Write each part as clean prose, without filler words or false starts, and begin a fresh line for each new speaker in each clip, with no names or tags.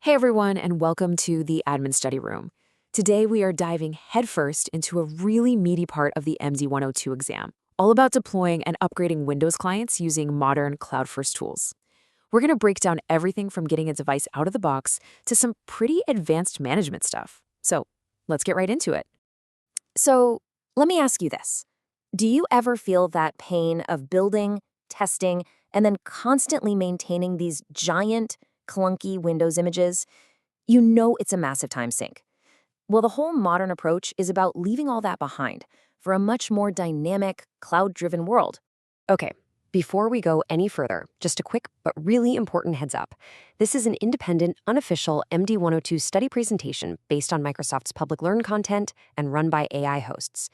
Hey everyone, and welcome to the Admin Study Room. Today we are diving headfirst into a really meaty part of the MD-102 exam, all about deploying and upgrading Windows clients using modern cloud-first tools. We're going to break down everything from getting a device out of the box to some pretty advanced management stuff. So let's get right into it.
So let me ask you this. Do you ever feel that pain of building, testing, and then constantly maintaining these giant, clunky Windows images? You know it's a massive time sink. Well, the whole modern approach is about leaving all that behind for a much more dynamic, cloud-driven world.
Okay, before we go any further, just a quick but really important heads up. This is an independent, unofficial MD-102 study presentation based on Microsoft's public learn content and run by AI hosts.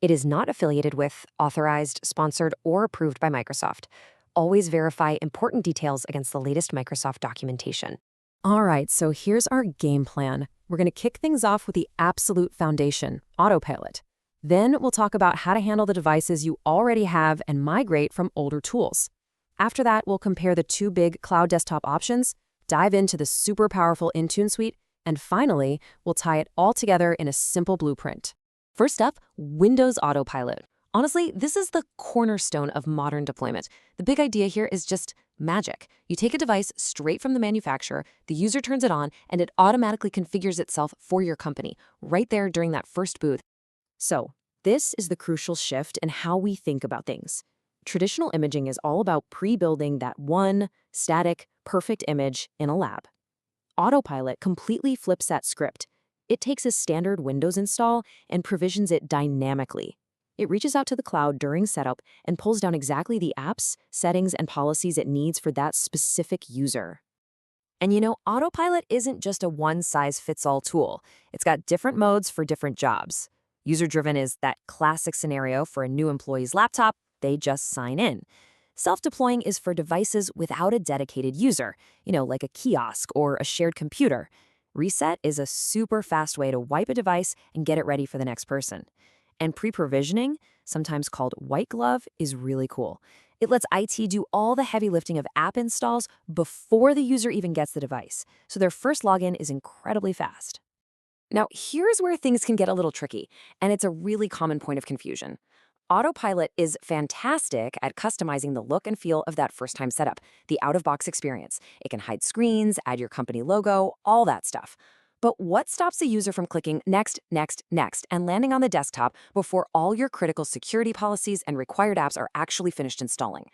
It is not affiliated with, authorized, sponsored, or approved by Microsoft. Always verify important details against the latest Microsoft documentation.
All right, so here's our game plan. We're going to kick things off with the absolute foundation, autopilot. Then we'll talk about how to handle the devices you already have and migrate from older tools. After that, we'll compare the two big cloud desktop options, dive into the super powerful Intune suite, and finally, we'll tie it all together in a simple blueprint. First up, Windows Autopilot. Honestly, this is the cornerstone of modern deployment. The big idea here is just magic. You take a device straight from the manufacturer, the user turns it on, and it automatically configures itself for your company, right there during that first boot. So, this is the crucial shift in how we think about things. Traditional imaging is all about pre-building that one, static, perfect image in a lab. Autopilot completely flips that script. It takes a standard Windows install and provisions it dynamically. It reaches out to the cloud during setup and pulls down exactly the apps, settings, and policies it needs for that specific user. And you know, Autopilot isn't just a one-size-fits-all tool. It's got different modes for different jobs. User-driven is that classic scenario for a new employee's laptop. They just sign in. Self-deploying is for devices without a dedicated user, like a kiosk or a shared computer. Reset is a super fast way to wipe a device and get it ready for the next person. And pre-provisioning, sometimes called white glove, is really cool. It lets IT do all the heavy lifting of app installs before the user even gets the device, so their first login is incredibly fast. Now, here's where things can get a little tricky, and it's a really common point of confusion. Autopilot is fantastic at customizing the look and feel of that first-time setup, the out-of-box experience. It can hide screens, add your company logo, all that stuff. But what stops the user from clicking next, next, next, and landing on the desktop before all your critical security policies and required apps are actually finished installing?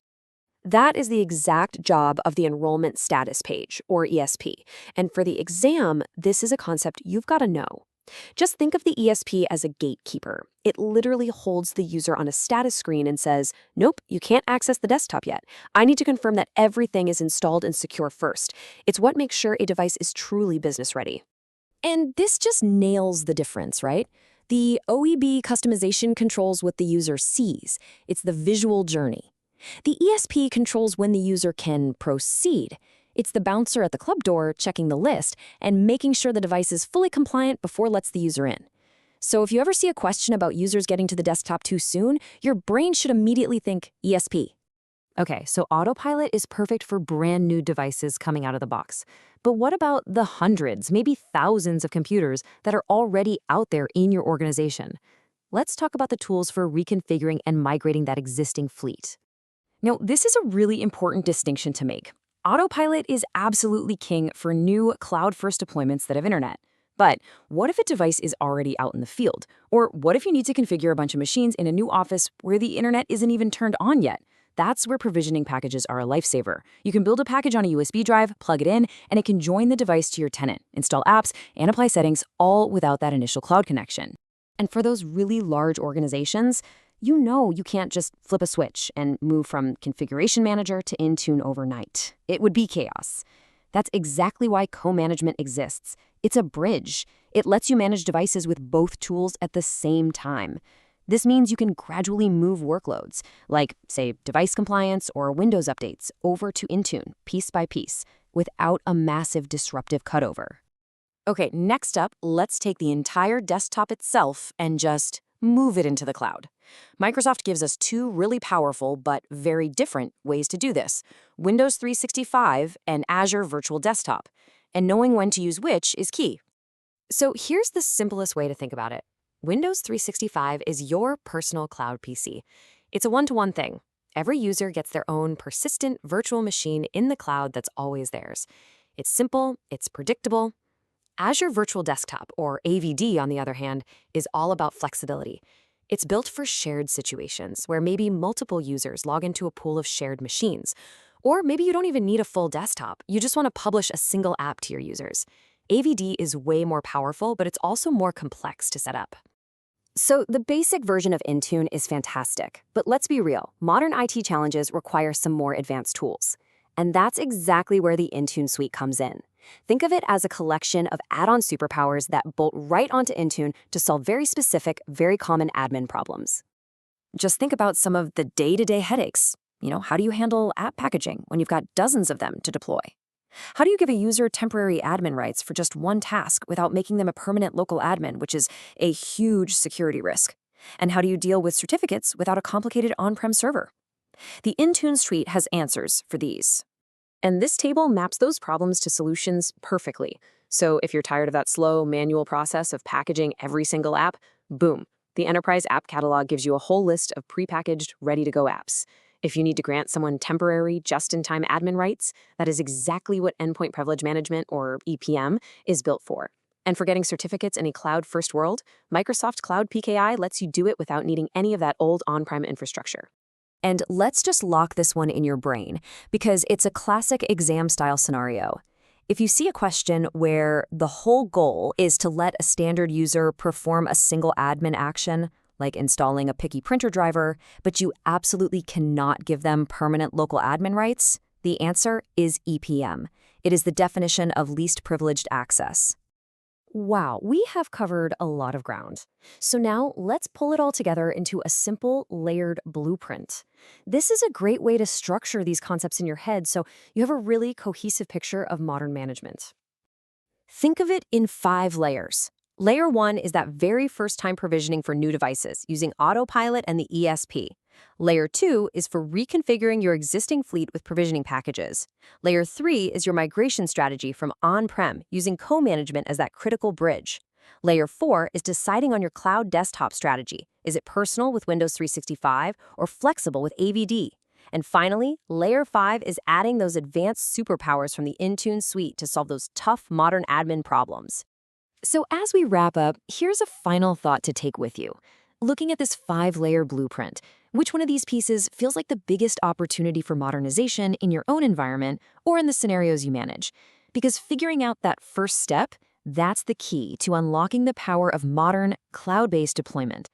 That is the exact job of the Enrollment Status Page, or ESP. And for the exam, this is a concept you've got to know. Just think of the ESP as a gatekeeper. It literally holds the user on a status screen and says, nope, you can't access the desktop yet. I need to confirm that everything is installed and secure first. It's what makes sure a device is truly business ready. And this just nails the difference, right? The OEB customization controls what the user sees. It's the visual journey. The ESP controls when the user can proceed. It's the bouncer at the club door checking the list and making sure the device is fully compliant before it lets the user in. So if you ever see a question about users getting to the desktop too soon, your brain should immediately think ESP. Okay, so Autopilot is perfect for brand new devices coming out of the box. But what about the hundreds, maybe thousands of computers that are already out there in your organization? Let's talk about the tools for reconfiguring and migrating that existing fleet. Now, this is a really important distinction to make. Autopilot is absolutely king for new cloud-first deployments that have internet. But what if a device is already out in the field? Or what if you need to configure a bunch of machines in a new office where the internet isn't even turned on yet? That's where provisioning packages are a lifesaver. You can build a package on a USB drive, plug it in, and it can join the device to your tenant, install apps, and apply settings, all without that initial cloud connection. And for those really large organizations, you can't just flip a switch and move from Configuration Manager to Intune overnight. It would be chaos. That's exactly why co-management exists. It's a bridge. It lets you manage devices with both tools at the same time. This means you can gradually move workloads, like, say, device compliance or Windows updates, over to Intune, piece by piece, without a massive disruptive cutover. Okay, next up, let's take the entire desktop itself and just move it into the cloud. Microsoft gives us two really powerful but very different ways to do this: Windows 365 and Azure Virtual Desktop.
and knowing when to use which is key.
So here's the simplest way to think about it. Windows 365 is your personal cloud PC. It's a one-to-one thing. Every user gets their own persistent virtual machine in the cloud that's always theirs. It's simple, it's predictable. Azure Virtual Desktop, or AVD, on the other hand, is all about flexibility. It's built for shared situations where maybe multiple users log into a pool of shared machines. Or maybe you don't even need a full desktop. You just want to publish a single app to your users. AVD is way more powerful, but it's also more complex to set up.
So the basic version of Intune is fantastic, but let's be real, modern IT challenges require some more advanced tools. And that's exactly where the Intune suite comes in. Think of it as a collection of add-on superpowers that bolt right onto Intune to solve very specific, very common admin problems. Just think about some of the day-to-day headaches. How do you handle app packaging when you've got dozens of them to deploy? How do you give a user temporary admin rights for just one task without making them a permanent local admin, which is a huge security risk? And how do you deal with certificates without a complicated on-prem server? The Intune suite has answers for these. And this table maps those problems to solutions perfectly. So if you're tired of that slow, manual process of packaging every single app, boom, the Enterprise App Catalog gives you a whole list of prepackaged, ready-to-go apps. If you need to grant someone temporary, just-in-time admin rights, that is exactly what Endpoint Privilege Management, or EPM, is built for. And for getting certificates in a cloud-first world, Microsoft Cloud PKI lets you do it without needing any of that old on-prem infrastructure. And let's just lock this one in your brain, because it's a classic exam-style scenario. If you see a question where the whole goal is to let a standard user perform a single admin action, like installing a picky printer driver, but you absolutely cannot give them permanent local admin rights, the answer is EPM. It is the definition of least privileged access. Wow, we have covered a lot of ground. So now let's pull it all together into a simple, layered blueprint. This is a great way to structure these concepts in your head so you have a really cohesive picture of modern management. Think of it in 5 layers. Layer 1 is that very first time provisioning for new devices using Autopilot and the ESP. Layer 2 is for reconfiguring your existing fleet with provisioning packages. Layer 3 is your migration strategy from on-prem using co-management as that critical bridge. Layer 4 is deciding on your cloud desktop strategy. Is it personal with Windows 365 or flexible with AVD? And finally, Layer 5 is adding those advanced superpowers from the Intune suite to solve those tough modern admin problems. So as we wrap up, here's a final thought to take with you. Looking at this 5-layer blueprint, which one of these pieces feels like the biggest opportunity for modernization in your own environment or in the scenarios you manage? Because figuring out that first step, that's the key to unlocking the power of modern, cloud-based deployment.